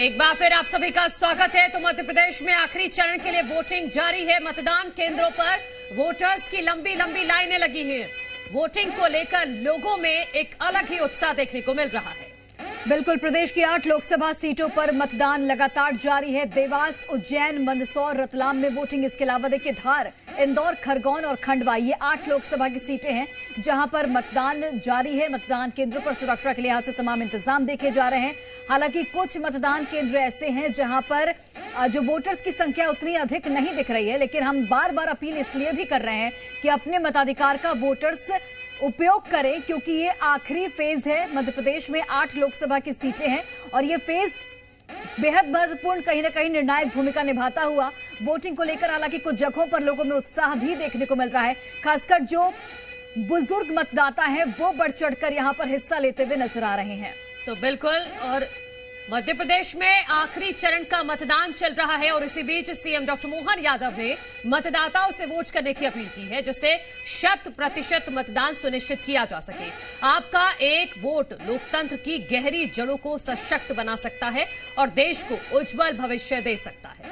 एक बार फिर आप सभी का स्वागत है। तो मध्य प्रदेश में आखिरी चरण के लिए वोटिंग जारी है। मतदान केंद्रों पर वोटर्स की लंबी लंबी लाइनें लगी हैं। वोटिंग को लेकर लोगों में एक अलग ही उत्साह देखने को मिल रहा है। बिल्कुल, प्रदेश की 8 लोकसभा सीटों पर मतदान लगातार जारी है। देवास, उज्जैन, मंदसौर, रतलाम में वोटिंग। इसके अलावा देखिए धार, इंदौर, खरगोन और खंडवा, ये 8 लोकसभा की सीटें हैं जहां पर मतदान जारी है। मतदान केंद्रों पर सुरक्षा के लिहाज से तमाम इंतजाम देखे जा रहे हैं। हालांकि कुछ मतदान केंद्र ऐसे हैं जहां पर जो वोटर्स की संख्या उतनी अधिक नहीं दिख रही है, लेकिन हम बार बार अपील इसलिए भी कर रहे हैं कि अपने मताधिकार का वोटर्स उपयोग करें, क्योंकि ये आखिरी फेज है। मध्य प्रदेश में 8 लोकसभा की सीटें हैं और ये फेज बेहद महत्वपूर्ण, कहीं ना कहीं निर्णायक भूमिका निभाता हुआ वोटिंग को लेकर। हालांकि कुछ जगहों पर लोगों में उत्साह भी देखने को मिल रहा है। खासकर जो बुजुर्ग मतदाता हैं वो बढ़ चढ़कर यहां पर हिस्सा लेते हुए नजर आ रहे हैं। तो बिल्कुल, और मध्य प्रदेश में आखिरी चरण का मतदान चल रहा है और इसी बीच सीएम डॉक्टर मोहन यादव ने मतदाताओं से वोट करने की अपील की है, जिससे 100% मतदान सुनिश्चित किया जा सके। आपका एक वोट लोकतंत्र की गहरी जड़ों को सशक्त बना सकता है और देश को उज्जवल भविष्य दे सकता है।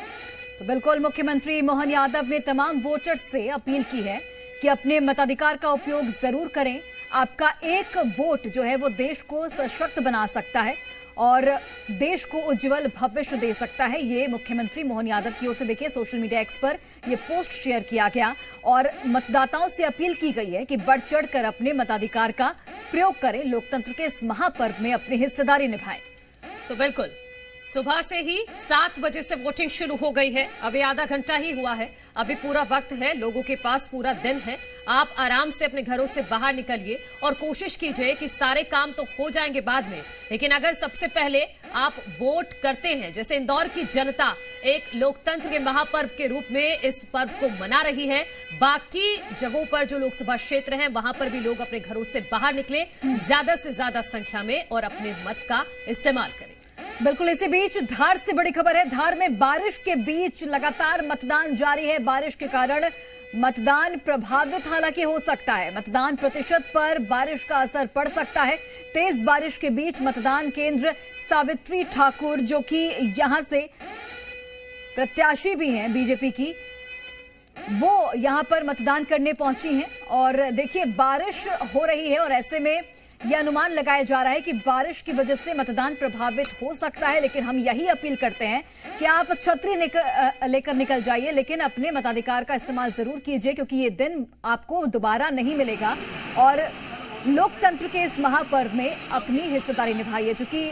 तो बिल्कुल, मुख्यमंत्री मोहन यादव ने तमाम वोटर्स से अपील की है कि अपने मताधिकार का उपयोग जरूर करें। आपका एक वोट जो है वो देश को सशक्त बना सकता है और देश को उज्जवल भविष्य दे सकता है। ये मुख्यमंत्री मोहन यादव की ओर से देखिए सोशल मीडिया एक्स पर ये पोस्ट शेयर किया गया और मतदाताओं से अपील की गई है कि बढ़ चढ़कर अपने मताधिकार का प्रयोग करें, लोकतंत्र के इस महापर्व में अपनी हिस्सेदारी निभाएं। तो बिल्कुल, सुबह से ही 7 बजे से वोटिंग शुरू हो गई है। अभी आधा घंटा ही हुआ है, अभी पूरा वक्त है, लोगों के पास पूरा दिन है। आप आराम से अपने घरों से बाहर निकलिए और कोशिश कीजिए कि सारे काम तो हो जाएंगे बाद में, लेकिन अगर सबसे पहले आप वोट करते हैं, जैसे इंदौर की जनता एक लोकतंत्र के महापर्व के रूप में इस पर्व को मना रही है, बाकी जगहों पर जो लोकसभा क्षेत्र हैं वहां पर भी लोग अपने घरों से बाहर निकले ज्यादा से ज्यादा संख्या में और अपने मत का इस्तेमाल करें। बिल्कुल, इसी बीच धार से बड़ी खबर है। धार में बारिश के बीच लगातार मतदान जारी है। बारिश के कारण मतदान प्रभावित हालांकि हो सकता है। मतदान प्रतिशत पर बारिश का असर पड़ सकता है। तेज बारिश के बीच मतदान केंद्र सावित्री ठाकुर, जो कि यहां से प्रत्याशी भी हैं बीजेपी की, वो यहां पर मतदान करने पहुंची हैं। और देखिए बारिश हो रही है और ऐसे में यह अनुमान लगाया जा रहा है कि बारिश की वजह से मतदान प्रभावित हो सकता है। लेकिन हम यही अपील करते हैं कि आप छतरी लेकर निकल जाइए, लेकिन अपने मताधिकार का इस्तेमाल जरूर कीजिए, क्योंकि ये दिन आपको दोबारा नहीं मिलेगा। और लोकतंत्र के इस महापर्व में अपनी हिस्सेदारी निभाइए। चूंकि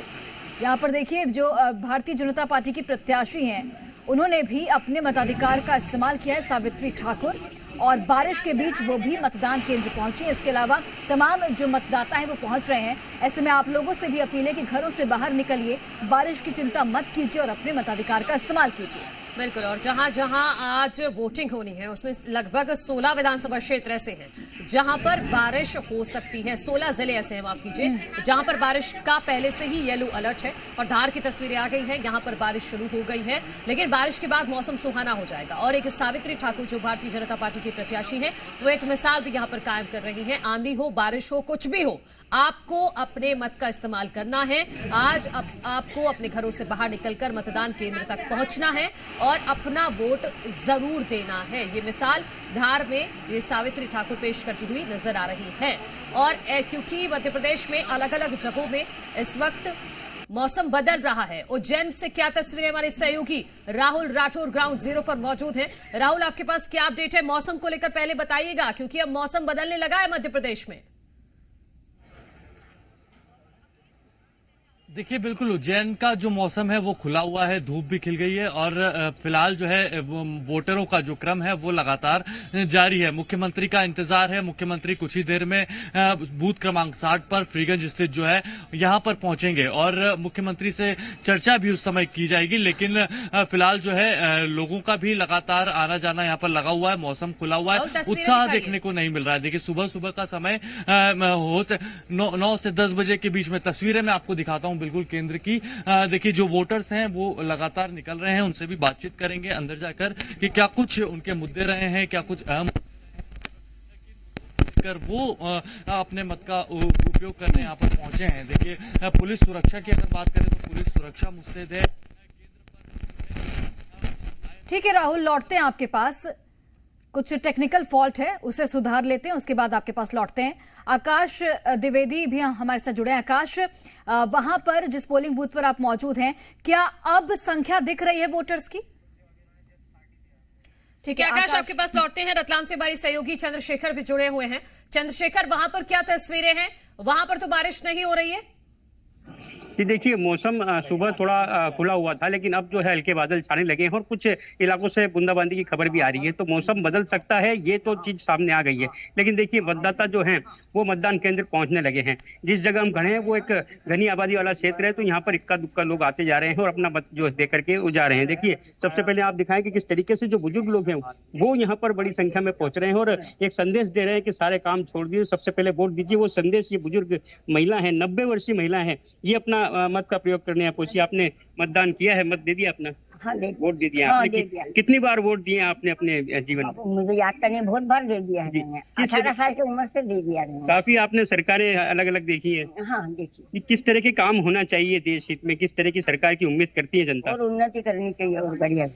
यहाँ पर देखिए जो भारतीय जनता पार्टी की प्रत्याशी हैं, उन्होंने भी अपने मताधिकार का इस्तेमाल किया है, सावित्री ठाकुर, और बारिश के बीच वो भी मतदान केंद्र पहुंचे। इसके अलावा तमाम जो मतदाता हैं वो पहुंच रहे हैं। ऐसे में आप लोगों से भी अपील है कि घरों से बाहर निकलिए, बारिश की चिंता मत कीजिए और अपने मताधिकार का इस्तेमाल कीजिए। बिल्कुल, और जहां जहां आज वोटिंग होनी है उसमें लगभग 16 विधानसभा क्षेत्र ऐसे हैं जहां पर बारिश हो सकती है। 16 जिले ऐसे हैं, माफ कीजिए, जहां पर बारिश का पहले से ही येलो अलर्ट है। और धार की तस्वीरें आ गई हैं, यहां पर बारिश शुरू हो गई है, लेकिन बारिश के बाद मौसम सुहाना हो जाएगा। और एक सावित्री ठाकुर जो भारतीय जनता पार्टी की प्रत्याशी है, वो एक मिसाल भी यहां पर कायम कर रही है। आंधी हो, बारिश हो, कुछ भी हो, आपको अपने मत का इस्तेमाल करना है। आज आपको अपने घरों से बाहर निकलकर मतदान केंद्र तक पहुंचना है और अपना वोट जरूर देना है। ये मिसाल धार में ये सावित्री ठाकुर पेश करती हुई नजर आ रही है। और क्योंकि मध्य प्रदेश में अलग अलग जगहों में इस वक्त मौसम बदल रहा है। उज्जैन से क्या तस्वीरें हमारे सहयोगी राहुल राठौर ग्राउंड जीरो पर मौजूद हैं। राहुल, आपके पास क्या अपडेट है मौसम को लेकर, पहले बताइएगा, क्योंकि अब मौसम बदलने लगा है मध्य प्रदेश में। देखिए बिल्कुल, उज्जैन का जो मौसम है वो खुला हुआ है, धूप भी खिल गई है और फिलहाल जो है वोटरों का जो क्रम है वो लगातार जारी है। मुख्यमंत्री का इंतजार है। मुख्यमंत्री कुछ ही देर में बूथ क्रमांक 60 पर फ्रीगंज स्थित जो है यहां पर पहुंचेंगे और मुख्यमंत्री से चर्चा भी उस समय की जाएगी। लेकिन फिलहाल जो है लोगों का भी लगातार आना जाना यहाँ पर लगा हुआ है, मौसम खुला हुआ है, उत्साह देखने को नहीं मिल रहा है। देखिए सुबह सुबह का समय 9 से 10 बजे के बीच में तस्वीरें मैं आपको दिखाता हूँ बिल्कुल केंद्र की। देखिए जो वोटर्स हैं वो लगातार निकल रहे हैं, उनसे भी बातचीत करेंगे अंदर जाकर कि क्या कुछ उनके मुद्दे रहे हैं, क्या कुछ अहम कर वो अपने मत का उपयोग करने यहाँ पर पहुंचे हैं। देखिए पुलिस सुरक्षा की अगर बात करें तो पुलिस सुरक्षा मुस्तैद है। ठीक है राहुल, लौटते हैं आपके पास। कुछ टेक्निकल फॉल्ट है, उसे सुधार लेते हैं, उसके बाद आपके पास लौटते हैं। आकाश द्विवेदी भी हमारे साथ जुड़े हैं। आकाश, वहां पर जिस पोलिंग बूथ पर आप मौजूद हैं, क्या अब संख्या दिख रही है वोटर्स की? ठीक है आकाश, आपके पास लौटते हैं। रतलाम से हमारे सहयोगी चंद्रशेखर भी जुड़े हुए हैं। चंद्रशेखर, वहां पर क्या तस्वीरें हैं? वहां पर तो बारिश नहीं हो रही है। जी देखिए, मौसम सुबह थोड़ा खुला हुआ था, लेकिन अब जो है हल्के बादल छाने लगे हैं और कुछ इलाकों से बूंदाबांदी की खबर भी आ रही है, तो मौसम बदल सकता है, ये तो चीज सामने आ गई है। लेकिन देखिए, मतदाता जो हैं वो मतदान केंद्र पहुंचने लगे हैं। जिस जगह हम खड़े हैं वो एक घनी आबादी वाला क्षेत्र है, तो यहाँ पर इक्का दुक्का लोग आते जा रहे हैं और अपना मत जो दे करके वो जा रहे हैं। देखिए, सबसे पहले आप दिखाएं कि किस तरीके से जो बुजुर्ग लोग हैं वो यहाँ पर बड़ी संख्या में पहुंच रहे हैं और एक संदेश दे रहे हैं कि सारे काम छोड़ दिए, सबसे पहले वोट दीजिए। वो संदेश ये बुजुर्ग महिला है, 90 वर्षीय महिला है, ये अपना मत का प्रयोग करने पहुंची। आपने मतदान किया है, मत दे दिया अपना? हाँ, वोट दे दिया हाँ, आपने? दे दिया। कितनी बार वोट दिए आपने अपने जीवन में? मुझे याद करने बहुत बार दे दिया है मैंने। 18 साल की उम्र से दे दिया मैंने। काफी आपने सरकारें अलग अलग देखी है। हाँ, देखिए। किस तरह के काम होना चाहिए देश हित में, किस तरह की सरकार की उम्मीद करती है जनता? और उन्नति करनी चाहिए और बढ़िया।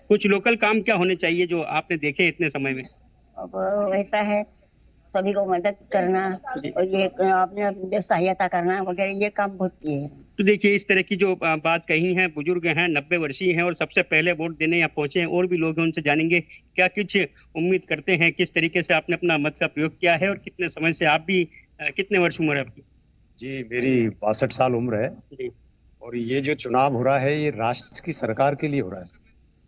कुछ लोकल काम क्या होने चाहिए जो आपने देखे इतने समय में? अब ऐसा है, सभी को मदद करना और ये आपने सहायता करना वगैरह, ये काम बहुत किए हैं। तो देखिए, इस तरह की जो बात कही है, बुजुर्ग हैं, 90 वर्षीय हैं और सबसे पहले वोट देने यहाँ पहुंचे हैं। और भी लोग हैं, उनसे जानेंगे क्या कुछ उम्मीद करते हैं, किस तरीके से आपने अपना मत का प्रयोग किया है और कितने समय से आप भी कितने वर्ष उम्र है आपकी? जी, मेरी 62 साल उम्र है जी। और ये जो चुनाव हो रहा है ये राष्ट्र की सरकार के लिए हो रहा है,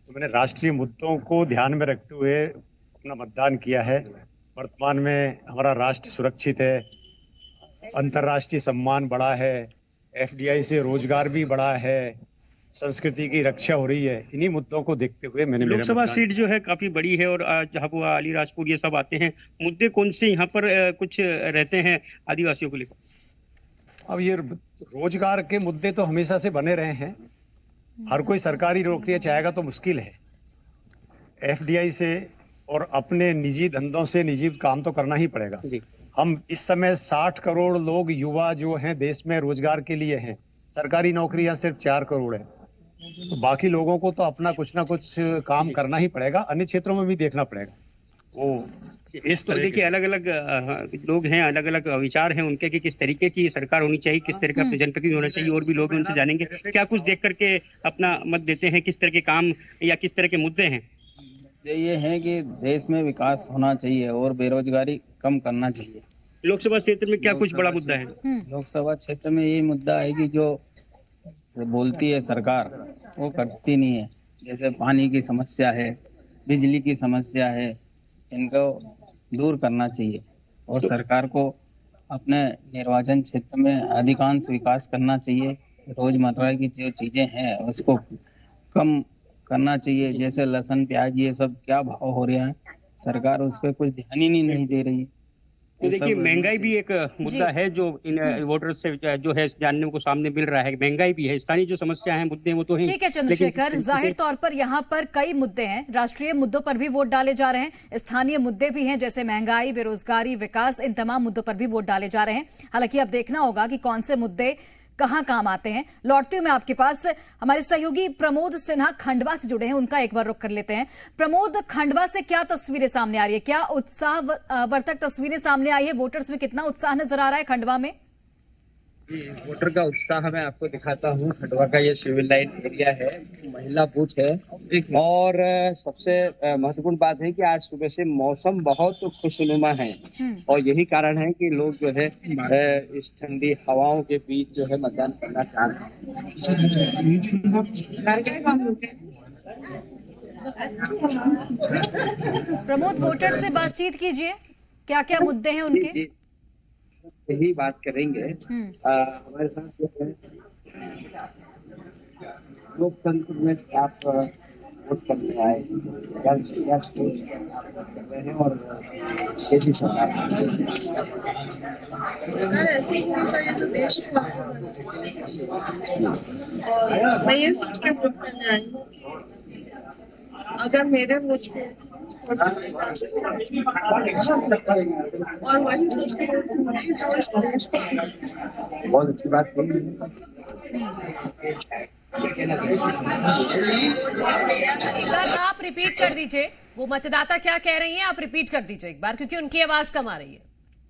तो मैंने राष्ट्रीय मुद्दों को ध्यान में रखते हुए अपना मतदान किया है। वर्तमान में हमारा राष्ट्र सुरक्षित है, अंतर्राष्ट्रीय सम्मान बढ़ा है, एफडीआई से रोजगार भी बढ़ा है, संस्कृति की रक्षा हो रही है। इन्हीं मुद्दों को देखते हुए मैंने लोकसभा सीट जो है काफी बड़ी है और झाबुआ, अलीराजपुर ये सब आते हैं। मुद्दे कौन से यहाँ पर कुछ रहते हैं आदिवासियों को लेकर? अब ये रोजगार के मुद्दे तो हमेशा से बने रहे हैं। हर कोई सरकारी नौकरियां चाहेगा तो मुश्किल है। एफडीआई से और अपने निजी धंधों से निजी काम तो करना ही पड़ेगा। हम इस समय 60 करोड़ लोग युवा जो हैं देश में रोजगार के लिए हैं। सरकारी नौकरियां सिर्फ 4 करोड़ है, तो बाकी लोगों को तो अपना कुछ ना कुछ काम करना ही पड़ेगा। अन्य क्षेत्रों में भी देखना पड़ेगा। वो इस तो देखिए, अलग अलग लोग हैं, अलग अलग विचार हैं उनके कि किस तरीके की सरकार होनी चाहिए, किस तरह का जनप्रतिनिधि होना चाहिए। और भी लोग हैं, उनसे जानेंगे क्या कुछ देख करके अपना मत देते हैं, किस तरह के काम या किस तरह के मुद्दे हैं। ये है कि देश में विकास होना चाहिए और बेरोजगारी कम करना चाहिए। लोकसभा क्षेत्र में क्या कुछ बड़ा मुद्दा है? लोकसभा क्षेत्र में ये मुद्दा है कि जो बोलती है सरकार वो करती नहीं है। जैसे पानी की समस्या है, बिजली की समस्या है, इनको दूर करना चाहिए और सरकार को अपने निर्वाचन क्षेत्र में अधिकांश विकास करना चाहिए। रोजमर्रा की जो चीजें हैं उसको कम करना चाहिए। जैसे लहसुन, प्याज, ये सब क्या भाव हो रहा है, सरकार उस पर कुछ ध्यान ही नहीं दे रही। तो देखिए, महंगाई भी एक मुद्दा है जो इन वोटर्स से जो है जानने को सामने मिल रहा है। महंगाई भी है, स्थानीय जो समस्या है, मुद्दे हैं, वो तो है। ठीक है चंद्रशेखर, जाहिर तौर पर यहाँ पर कई मुद्दे हैं। राष्ट्रीय मुद्दों पर भी वोट डाले जा रहे हैं, स्थानीय मुद्दे भी हैं जैसे महंगाई, बेरोजगारी, विकास, इन तमाम मुद्दों पर भी वोट डाले जा रहे हैं। हालांकि अब देखना होगा कि कौन से मुद्दे कहां काम आते हैं। लौटती हूं मैं आपके पास। हमारे सहयोगी प्रमोद सिन्हा खंडवा से जुड़े हैं, उनका एक बार रुख कर लेते हैं। प्रमोद, खंडवा से क्या तस्वीरें सामने आ रही है? क्या उत्साहवर्धक तस्वीरें सामने आई है? वोटर्स में कितना उत्साह नजर आ रहा है खंडवा में? वोटर का उत्साह मैं आपको दिखाता हूँ। खंडवा का ये सिविल लाइन एरिया है, महिला बूथ है और सबसे महत्वपूर्ण बात है कि आज सुबह से मौसम बहुत खुशनुमा है और यही कारण है कि लोग जो है इस ठंडी हवाओं के बीच जो है मतदान करना चाह रहे हैं। प्रमोद, वोटर से बातचीत कीजिए, क्या क्या मुद्दे हैं उनके? यही बात करेंगे। हमारे साथ जो है लोकतंत्र में आप वोट करने आए और सरकार ऐसी होनी चाहिए जो देश को और मैं ये सोच के वोट करने आई हूँ। अगर मेरे वोट से और वही सोच के वोट करूंगी जो इस देश को। बहुत अच्छी बात है। एक बार आप रिपीट कर दीजिए, वो मतदाता क्या कह रही हैं, आप रिपीट कर दीजिए एक बार, क्योंकि उनकी आवाज कम आ रही है।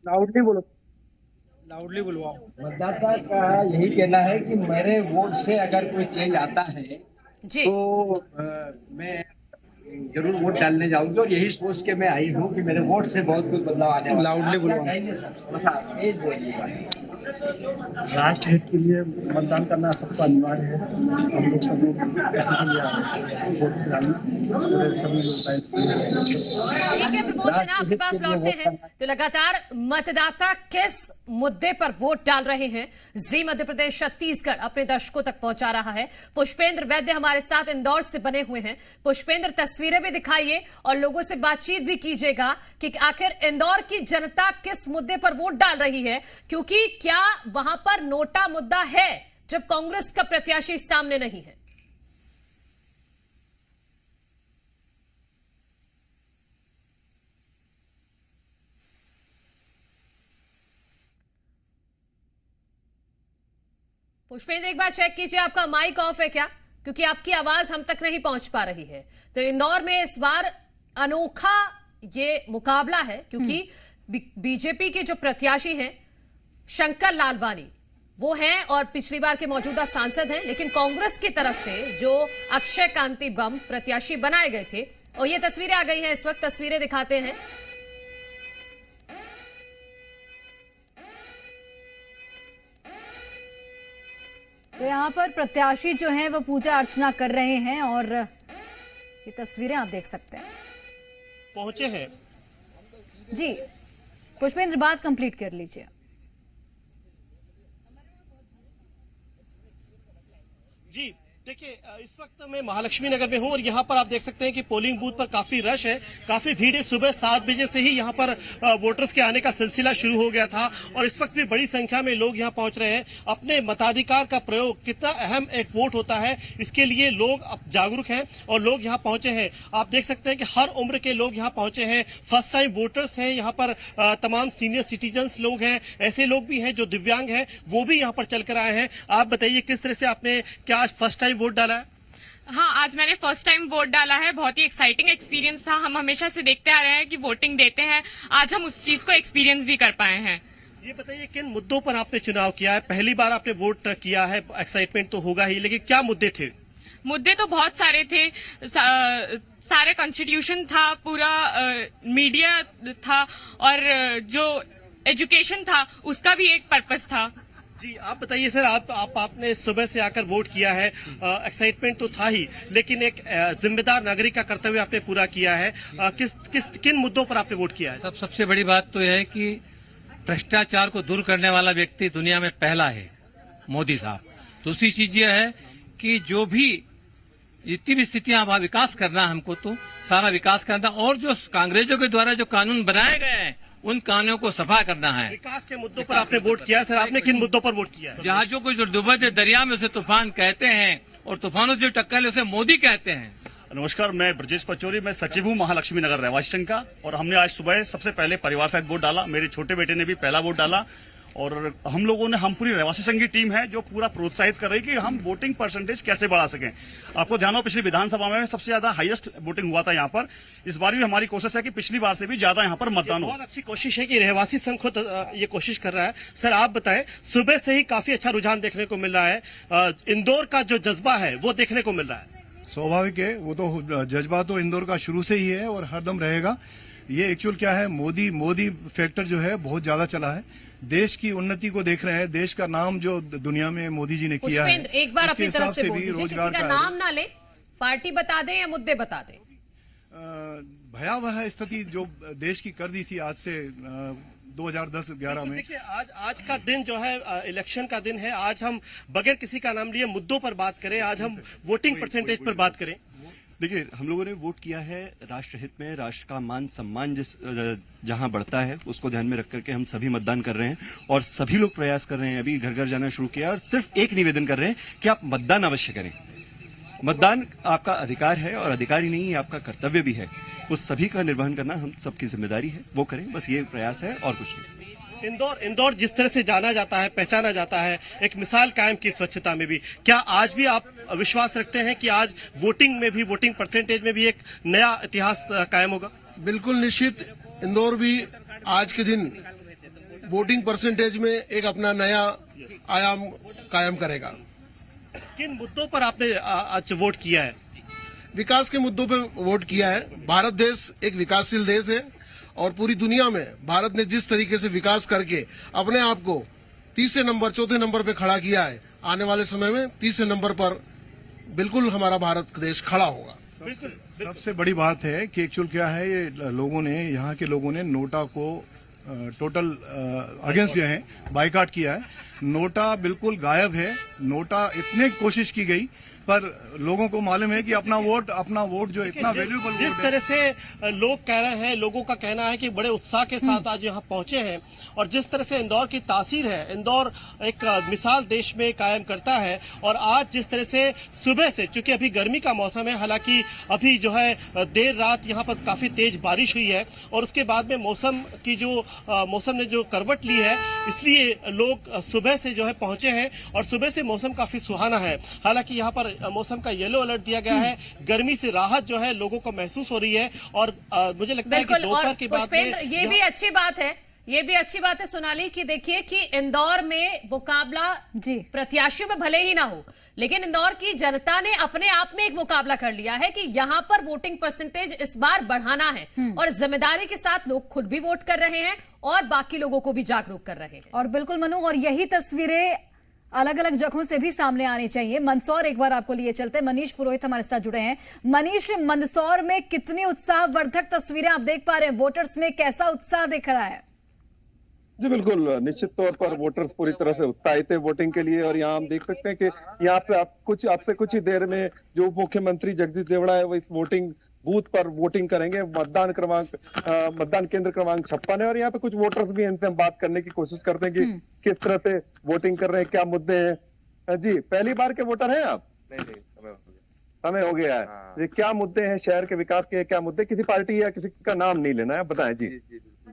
लाउडली बुलवाओ। मतदाता का यही कहना है कि मेरे वोट से अगर कोई चेंज आता है जी तो मैं जरूर वोट डालने जाऊंगी, और यही सोच के मैं आई हूँ कि मेरे वोट से बहुत कुछ बदलाव आने वाला है। लाउडली बुलवाओ। राष्ट्र हित के लिए मतदान करना सबको अनिवार्य है। हम लोग सब लोग इसी के लिए आए हैं, वोट डालना, सभी लोग आए। ठीक है प्रमोद सिन्हा, आपके पास लौटते हैं। तो लगातार मतदाता किस मुद्दे पर वोट डाल रहे हैं, जी मध्य प्रदेश छत्तीसगढ़ अपने दर्शकों तक पहुंचा रहा है। पुष्पेंद्र वैद्य हमारे साथ इंदौर से बने हुए हैं। पुष्पेंद्र, तस्वीरें भी दिखाइए और लोगों से बातचीत भी कीजिएगा कि आखिर इंदौर की जनता किस मुद्दे पर वोट डाल रही है, क्योंकि क्या वहां पर नोटा मुद्दा है जब कांग्रेस का प्रत्याशी सामने नहीं है। पुष्पेंद्र, एक बार चेक कीजिए आपका माइक ऑफ है क्या, क्योंकि आपकी आवाज हम तक नहीं पहुंच पा रही है। तो इंदौर में इस बार अनोखा ये मुकाबला है, क्योंकि बीजेपी के जो प्रत्याशी हैं शंकर लालवानी वो हैं और पिछली बार के मौजूदा सांसद हैं, लेकिन कांग्रेस की तरफ से जो अक्षय कांति बम प्रत्याशी बनाए गए थे, और ये तस्वीरें आ गई हैं इस वक्त, तस्वीरें दिखाते हैं। तो यहाँ पर प्रत्याशी जो हैं वो पूजा अर्चना कर रहे हैं और ये तस्वीरें आप देख सकते हैं। पहुंचे हैं जी पुष्पेंद्र, बात कंप्लीट कर लीजिए। जी देखिए, इस वक्त मैं महालक्ष्मी नगर में हूं और यहां पर आप देख सकते हैं कि पोलिंग बूथ पर काफी रश है, काफी भीड़ है। सुबह 7 बजे से ही यहां पर वोटर्स के आने का सिलसिला शुरू हो गया था और इस वक्त भी बड़ी संख्या में लोग यहां पहुंच रहे हैं। अपने मताधिकार का प्रयोग, कितना अहम एक वोट होता है, इसके लिए लोग अब जागरूक हैं और लोग यहां पहुंचे हैं। आप देख सकते हैं कि हर उम्र के लोग यहां पहुंचे हैं। फर्स्ट टाइम वोटर्स हैं यहाँ पर, तमाम सीनियर सिटीजन्स लोग हैं, ऐसे लोग भी हैं जो दिव्यांग हैं, वो भी यहाँ पर चल कर आए हैं। आप बताइए किस तरह से आपने क्या फर्स्ट टाइम वोट डाला है? हाँ, आज मैंने फर्स्ट टाइम वोट डाला है। बहुत ही एक्साइटिंग एक्सपीरियंस था। हम हमेशा से देखते आ रहे हैं कि वोटिंग देते हैं, आज हम उस चीज को एक्सपीरियंस भी कर पाए हैं। ये बताइए किन मुद्दों पर आपने चुनाव किया है? पहली बार आपने वोट किया है, एक्साइटमेंट तो होगा ही, लेकिन क्या मुद्दे थे? मुद्दे तो बहुत सारे थे। सारे कॉन्स्टिट्यूशन था, पूरा मीडिया था और जो एजुकेशन था उसका भी एक पर्पस था। जी आप बताइए सर, आपने सुबह से आकर वोट किया है, एक्साइटमेंट तो था ही, लेकिन एक जिम्मेदार नागरिक का कर्तव्य आपने पूरा किया है। किन मुद्दों पर आपने वोट किया है? सबसे बड़ी बात तो यह है कि भ्रष्टाचार को दूर करने वाला व्यक्ति दुनिया में पहला है, मोदी साहब। दूसरी चीज यह है कि जो भी जितनी भी स्थितियां वहां विकास करना, हमको तो सारा विकास करना, और जो कांग्रेसों के द्वारा जो कानून बनाए गए हैं उन कानूनों को सफा करना है। विकास के मुद्दों पर आपने वोट किया है। सर आपने किन मुद्दों पर वोट किया है? जहाजों को जो डूबते दरिया में उसे तूफान कहते हैं और तूफानों से जो टक्कर ले उसे मोदी कहते हैं। नमस्कार, मैं ब्रजेश पचौरी, मैं सचिव हूँ महालक्ष्मी नगर रहवासी का, और हमने आज सुबह सबसे पहले परिवार सहित वोट डाला। मेरे छोटे बेटे ने भी पहला वोट डाला और हम पूरी रहवासी संघ की टीम है जो पूरा प्रोत्साहित कर रही है कि हम वोटिंग परसेंटेज कैसे बढ़ा सकें। आपको ध्यान हो, पिछली विधानसभा में सबसे ज्यादा हाईएस्ट वोटिंग हुआ था यहाँ पर। इस बार भी हमारी कोशिश है कि पिछली बार से भी ज्यादा यहाँ पर मतदान हो। बहुत अच्छी कोशिश है कि रहवासी संघ खुद ये कोशिश कर रहा है। सर आप बताएं, सुबह से ही काफी अच्छा रुझान देखने को मिल रहा है, इंदौर का जो जज्बा है वो देखने को मिल रहा है। स्वाभाविक है, वो तो जज्बा तो इंदौर का शुरू से ही है और हरदम रहेगा। ये एक्चुअल क्या है, मोदी फैक्टर जो है बहुत ज्यादा चला है। देश की उन्नति को देख रहे हैं, देश का नाम जो दुनिया में मोदी जी ने किया है, एक बार अपनी तरफ से बोल दीजिए, रोजगार किसी का नाम ना ले, पार्टी बता दें या मुद्दे बता दें। भयावह स्थिति जो देश की कर दी थी आज से 2010-11 में। देखिए आज का दिन जो है इलेक्शन का दिन है। आज हम बगैर किसी का नाम लिए मुद्दों पर बात करें, आज हम वोटिंग परसेंटेज पर बात करें। देखिए, हम लोगों ने वोट किया है राष्ट्र हित में, राष्ट्र का मान सम्मान जहां बढ़ता है उसको ध्यान में रख करके हम सभी मतदान कर रहे हैं और सभी लोग प्रयास कर रहे हैं। अभी घर घर जाना शुरू किया और सिर्फ एक निवेदन कर रहे हैं कि आप मतदान अवश्य करें। मतदान आपका अधिकार है और अधिकार ही नहीं, आपका कर्तव्य भी है। उस सभी का निर्वहन करना हम सबकी जिम्मेदारी है, वो करें, बस ये प्रयास है और कुछ नहीं। इंदौर जिस तरह से जाना जाता है, पहचाना जाता है, एक मिसाल कायम की स्वच्छता में भी, क्या आज भी आप विश्वास रखते हैं कि आज वोटिंग में भी, वोटिंग परसेंटेज में भी एक नया इतिहास कायम होगा? बिल्कुल निश्चित, इंदौर भी आज के दिन वोटिंग परसेंटेज में एक अपना नया आयाम कायम करेगा। किन मुद्दों पर आपने आज वोट किया है? विकास के मुद्दों पर वोट किया है। भारत देश एक विकासशील देश है और पूरी दुनिया में भारत ने जिस तरीके से विकास करके अपने आप को तीसरे नंबर, चौथे नंबर पे खड़ा किया है, आने वाले समय में तीसरे नंबर पर बिल्कुल हमारा भारत देश खड़ा होगा। सबसे बड़ी बात है कि एक्चुअल क्या है, ये लोगों ने, यहाँ के लोगों ने नोटा को टोटल अगेंस्ट जो है बाइकाट किया है। नोटा बिल्कुल गायब है। नोटा इतने कोशिश की गई पर लोगों को मालूम है कि अपना वोट जो इतना वैल्यूएबल, जिस तरह से लोग कह रहे हैं, लोगों का कहना है कि बड़े उत्साह के साथ आज यहाँ पहुंचे हैं और जिस तरह से इंदौर की तासीर है, इंदौर एक मिसाल देश में कायम करता है। और आज जिस तरह से सुबह से, चूंकि अभी गर्मी का मौसम है, हालांकि अभी जो है देर रात यहाँ पर काफी तेज बारिश हुई है और उसके बाद में मौसम ने जो करवट ली है, इसलिए लोग सुबह से जो है पहुंचे हैं और सुबह से मौसम काफी सुहाना है। हालांकि यहाँ पर मौसम का येलो अलर्ट दिया गया है। गर्मी से राहत जो है लोगों को महसूस हो रही है और मुझे लगता है कि दोपहर के बाद में ये भी अच्छी बात है सोनाली कि देखिए कि इंदौर में मुकाबला प्रत्याशियों में भले ही ना हो, लेकिन इंदौर की जनता ने अपने आप में एक मुकाबला कर लिया है कि यहां पर वोटिंग परसेंटेज इस बार बढ़ाना है और जिम्मेदारी के साथ लोग खुद भी वोट कर रहे हैं और बाकी लोगों को भी जागरूक कर रहे हैं। और बिल्कुल मनु, और यही तस्वीरें अलग अलग जगहों से भी सामने आनी चाहिए। मंदसौर एक बार आपको लिए चलते हैं। मनीष पुरोहित हमारे साथ जुड़े हैं। मनीष, मंदसौर में कितनी उत्साहवर्धक तस्वीरें आप देख पा रहे हैं? वोटर्स में कैसा उत्साह दिख रहा है? जी बिल्कुल, निश्चित तौर पर वोटर्स पूरी तरह से उत्साहित है वोटिंग के लिए। और यहाँ हम देख सकते हैं कि यहाँ पे आपसे कुछ ही देर में जो उप मुख्यमंत्री जगदीश देवड़ा है वो इस वोटिंग बूथ पर वोटिंग करेंगे। मतदान केंद्र क्रमांक 56 है और यहाँ पे कुछ वोटर्स भी हैं, इनसे हम बात करने की कोशिश करते हैं कि किस तरह से वोटिंग कर रहे हैं, क्या मुद्दे हैं। जी, पहली बार के वोटर हैं आप? नहीं, समय हो गया है। जी, क्या मुद्दे हैं शहर के विकास के? क्या मुद्दे, किसी पार्टी या किसी का नाम नहीं लेना है, बताएं। जी,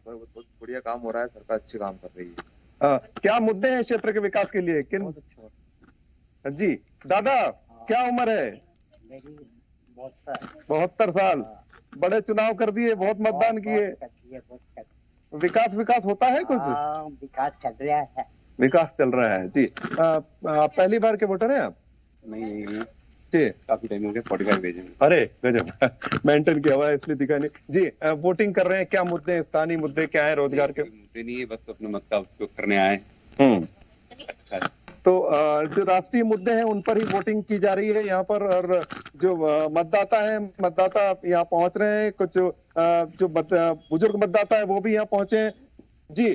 बहुत बढ़िया काम हो रहा है, सरकार अच्छे काम कर रही है। क्या मुद्दे हैं क्षेत्र के विकास के लिए? किन? जी दादा, क्या उम्र है? 72 साल। बड़े चुनाव कर दिए, बहुत मतदान किए। विकास होता है कुछ? विकास चल रहा है। विकास चल रहा है। जी, पहली बार के वोटर हैं आप? नहीं जी, काफी टाइम हो गया, 45 भेजे। अरे गजब, मेंटेन किया हुआ है इसलिए दिखा नहीं। जी, वोटिंग कर रहे हैं, क्या मुद्दे हैं? स्थानीय मुद्दे क्या है? रोजगार के मुद्दे नहीं है, बस अपने मत का उपयोग करने आए। अच्छा, तो जो राष्ट्रीय मुद्दे हैं उन पर ही वोटिंग की जा रही है यहाँ पर। और जो मतदाता यहाँ पहुंच रहे हैं, कुछ जो बुजुर्ग मतदाता है वो भी यहाँ पहुंचे हैं। जी,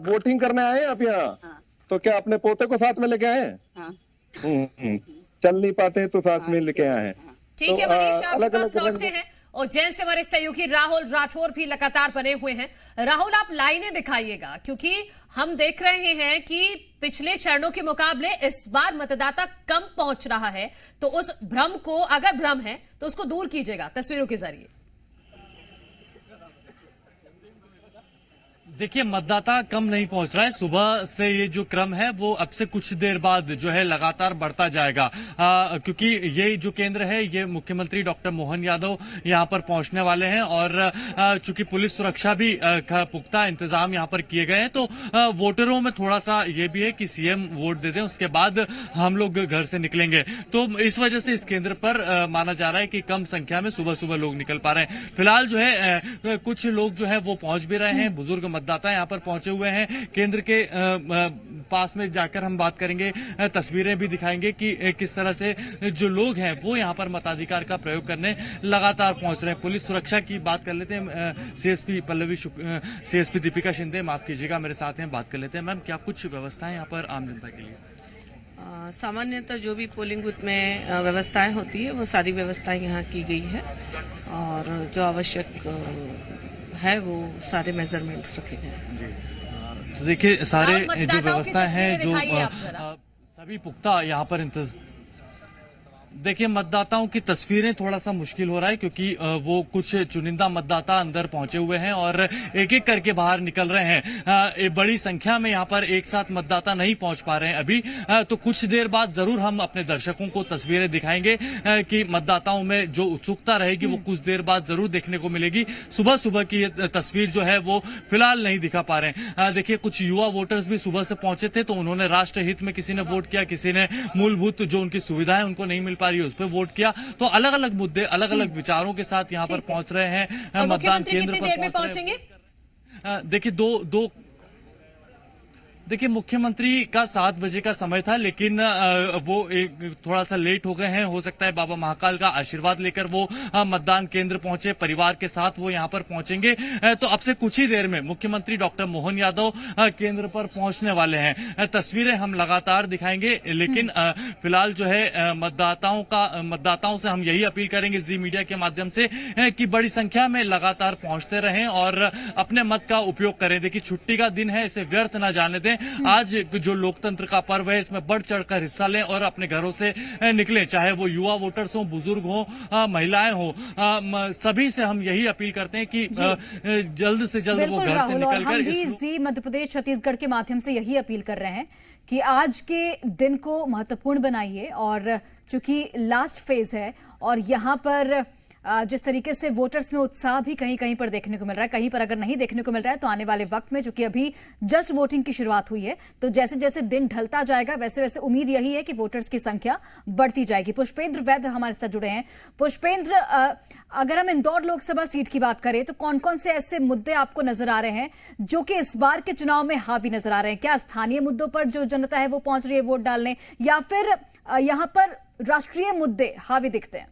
वोटिंग करने आए हैं आप यहाँ? तो क्या अपने पोते को साथ में लेके आए हैं? चल नहीं पाते तो साथ में लेके आए हैं। ठीक है मनीष, आपके पास लौटते हैं और जैन से हमारे सहयोगी राहुल राठौर भी लगातार बने हुए हैं। राहुल, आप लाइनें दिखाइएगा क्योंकि हम देख रहे हैं कि पिछले चरणों के मुकाबले इस बार मतदाता कम पहुंच रहा है, तो उस भ्रम को, अगर भ्रम है तो उसको दूर कीजिएगा तस्वीरों के जरिए। देखिए, मतदाता कम नहीं पहुंच रहा है। सुबह से ये जो क्रम है वो अब से कुछ देर बाद जो है लगातार बढ़ता जाएगा, क्योंकि ये जो केंद्र है ये मुख्यमंत्री डॉक्टर मोहन यादव यहाँ पर पहुंचने वाले हैं और चूंकि पुलिस सुरक्षा भी पुख्ता इंतजाम यहाँ पर किए गए हैं, तो वोटरों में थोड़ा सा ये भी है कि सीएम वोट दे दें, उसके बाद हम लोग घर से निकलेंगे। तो इस वजह से इस केंद्र पर माना जा रहा है कि कम संख्या में सुबह सुबह लोग निकल पा रहे हैं। फिलहाल जो है कुछ लोग जो है वो पहुंच भी रहे हैं, बुजुर्ग मतदाता यहाँ पर पहुंचे हुए हैं। केंद्र के पास में जाकर हम बात करेंगे, तस्वीरें भी दिखाएंगे कि किस तरह से जो लोग हैं वो यहाँ पर मताधिकार का प्रयोग करने लगातार पहुंच रहे हैं। पुलिस सुरक्षा की बात कर लेते हैं। सीएसपी दीपिका शिंदे, माफ कीजिएगा, मेरे साथ हैं, बात कर लेते हैं। मैम, क्या कुछ व्यवस्थाएं यहाँ पर आम जनता के लिए? सामान्यतः जो भी पोलिंग बूथ में व्यवस्थाएं होती है वो सारी व्यवस्थाएं यहाँ की गई है और जो आवश्यक है वो सारे मेजरमेंट्स रखे गए हैं। तो देखिए, सारे जो व्यवस्थाएं हैं, जो सभी पुख्ता यहाँ पर देखिए, मतदाताओं की तस्वीरें थोड़ा सा मुश्किल हो रहा है क्योंकि वो कुछ चुनिंदा मतदाता अंदर पहुंचे हुए हैं और एक एक करके बाहर निकल रहे हैं। बड़ी संख्या में यहाँ पर एक साथ मतदाता नहीं पहुंच पा रहे हैं अभी। तो कुछ देर बाद जरूर हम अपने दर्शकों को तस्वीरें दिखाएंगे कि मतदाताओं में जो उत्सुकता रहेगी वो कुछ देर बाद जरूर देखने को मिलेगी। सुबह सुबह की तस्वीर जो है वो फिलहाल नहीं दिखा पा रहे हैं। देखिए, कुछ युवा वोटर्स भी सुबह से पहुंचे थे, तो उन्होंने राष्ट्रहित में किसी ने वोट किया, किसी ने मूलभूत जो उनकी सुविधाएं उनको नहीं मिल पा रही उस पर वोट किया। तो अलग अलग मुद्दे, अलग अलग विचारों के साथ यहाँ पर पहुंच रहे हैं। मतदान केंद्र पर पहुंचेंगे। देखिए, देखिए, मुख्यमंत्री का 7 बजे का समय था, लेकिन वो एक थोड़ा सा लेट हो गए हैं। हो सकता है बाबा महाकाल का आशीर्वाद लेकर वो मतदान केंद्र पहुंचे, परिवार के साथ वो यहां पर पहुंचेंगे। तो अब से कुछ ही देर में मुख्यमंत्री डॉक्टर मोहन यादव केंद्र पर पहुंचने वाले हैं। तस्वीरें हम लगातार दिखाएंगे, लेकिन फिलहाल जो है मतदाताओं से हम यही अपील करेंगे जी मीडिया के माध्यम से कि बड़ी संख्या में लगातार पहुंचते रहें और अपने मत का उपयोग करें। देखिए, छुट्टी का दिन है, इसे व्यर्थ न जाने दें। आज जो लोकतंत्र का पर्व है, इसमें बढ़ चढ़कर हिस्सा लें और अपने घरों से निकलें, चाहे वो युवा वोटर्स हो, बुजुर्ग हो, महिलाएं हो। सभी से हम यही अपील करते हैं कि जल्द से जल्द वो घर से निकलकर जी मध्य प्रदेश छत्तीसगढ़ के माध्यम से यही अपील कर रहे हैं कि आज के दिन को महत्वपूर्ण बनाइए। और चूंकि लास्ट फेज है और यहाँ पर जिस तरीके से वोटर्स में उत्साह भी कहीं कहीं पर देखने को मिल रहा है, कहीं पर अगर नहीं देखने को मिल रहा है तो आने वाले वक्त में, चूंकि अभी जस्ट वोटिंग की शुरुआत हुई है, तो जैसे जैसे दिन ढलता जाएगा वैसे वैसे उम्मीद यही है कि वोटर्स की संख्या बढ़ती जाएगी। पुष्पेंद्र वैद्य हमारे साथ जुड़े हैं। पुष्पेंद्र, अगर हम इंदौर लोकसभा सीट की बात करें तो कौन कौन से ऐसे मुद्दे आपको नजर आ रहे हैं जो कि इस बार के चुनाव में हावी नजर आ रहे हैं? क्या स्थानीय मुद्दों पर जो जनता है वो पहुंच रही है वोट डालने, या फिर यहाँ पर राष्ट्रीय मुद्दे हावी दिखते हैं?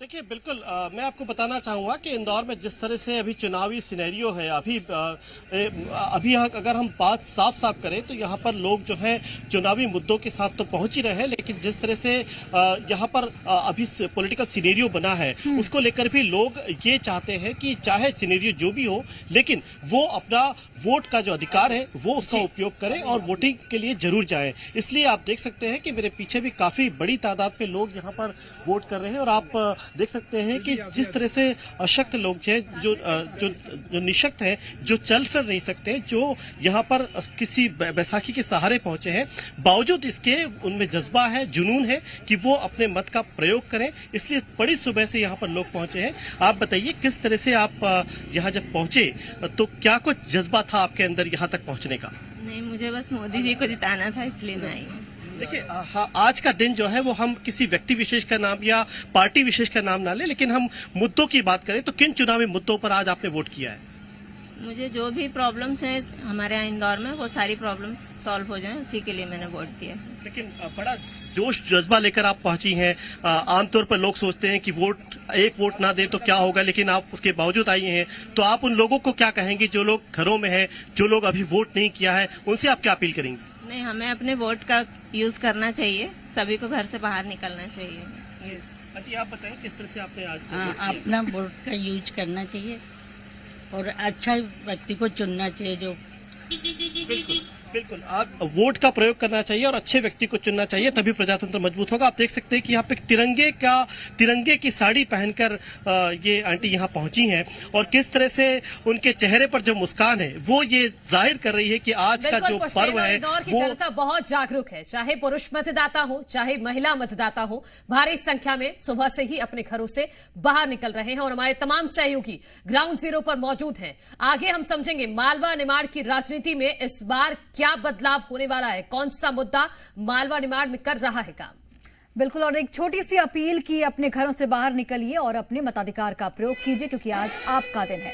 देखिए, बिल्कुल मैं आपको बताना चाहूँगा कि इंदौर में जिस तरह से अभी चुनावी सिनेरियो है, अभी अगर हम बात साफ साफ करें तो यहाँ पर लोग जो हैं चुनावी मुद्दों के साथ तो पहुँच ही रहे हैं, लेकिन जिस तरह से यहाँ पर अभी पॉलिटिकल सिनेरियो बना है उसको लेकर भी लोग ये चाहते हैं कि चाहे सिनेरियो जो भी हो, लेकिन वो अपना वोट का जो अधिकार है वो उसका उपयोग करें और वोटिंग के लिए जरूर जाएं। इसलिए आप देख सकते हैं कि मेरे पीछे भी काफी बड़ी तादाद में लोग यहाँ पर वोट कर रहे हैं और आप देख सकते हैं कि जिस तरह से अशक्त लोग हैं, जो निशक्त हैं, जो चल फिर नहीं सकते, जो यहाँ पर किसी बैसाखी के सहारे पहुंचे हैं, बावजूद इसके उनमें जज्बा है, जुनून है कि वो अपने मत का प्रयोग करें। इसलिए बड़ी सुबह से यहाँ पर लोग पहुंचे हैं। आप बताइए किस तरह से आप यहाँ जब पहुंचे तो क्या कुछ जज्बा था आपके अंदर यहाँ तक पहुँचने का? नहीं, मुझे बस मोदी जी को जिताना था, इसलिए मैं आई। देखिए, आज का दिन जो है वो हम किसी व्यक्ति विशेष का नाम या पार्टी विशेष का नाम ना ले, लेकिन हम मुद्दों की बात करें तो किन चुनावी मुद्दों पर आज आपने वोट किया है? मुझे जो भी प्रॉब्लम्स हैं हमारे यहाँ इंदौर में वो सारी प्रॉब्लम्स सॉल्व हो जाएं, उसी के लिए मैंने वोट दिया। लेकिन बड़ा जोश जज्बा लेकर आप पहुंची हैं। आमतौर पर लोग सोचते हैं कि एक वोट ना दे तो क्या होगा, लेकिन आप उसके बावजूद आई हैं, तो आप उन लोगों को क्या कहेंगे जो लोग घरों में हैं, जो लोग अभी वोट नहीं किया है, उनसे आप क्या अपील करेंगे? नहीं, हमें अपने वोट का यूज करना चाहिए, सभी को घर से बाहर निकलना चाहिए। आंटी, आप बताएं किस तरह से आपने आज अपना वोट का यूज करना चाहिए और अच्छा व्यक्ति को चुनना चाहिए जो बिल्कुल आप वोट का प्रयोग करना चाहिए और अच्छे व्यक्ति को चुनना चाहिए, तभी प्रजातंत्र मजबूत होगा। आप देख सकते हैं कि यहाँ पे तिरंगे की साड़ी पहनकर ये आंटी यहाँ पहुंची हैं और किस तरह से उनके चेहरे पर जो मुस्कान है वो ये जाहिर कर रही है कि आज का जो पर्व है इंदौर की जनता बहुत जागरूक है, चाहे पुरुष मतदाता हो चाहे महिला मतदाता हो, भारी संख्या में सुबह से ही अपने घरों से बाहर निकल रहे हैं और हमारे तमाम सहयोगी ग्राउंड जीरो पर मौजूद हैं। आगे हम समझेंगे मालवा निमाड़ की राजनीति में इस बार क्या बदलाव होने वाला है, कौन सा मुद्दा मालवा निमाड़ में कर रहा है काम। बिल्कुल, और एक छोटी सी अपील कि अपने घरों से बाहर निकलिए और अपने मताधिकार का प्रयोग कीजिए, क्योंकि आज आपका दिन है।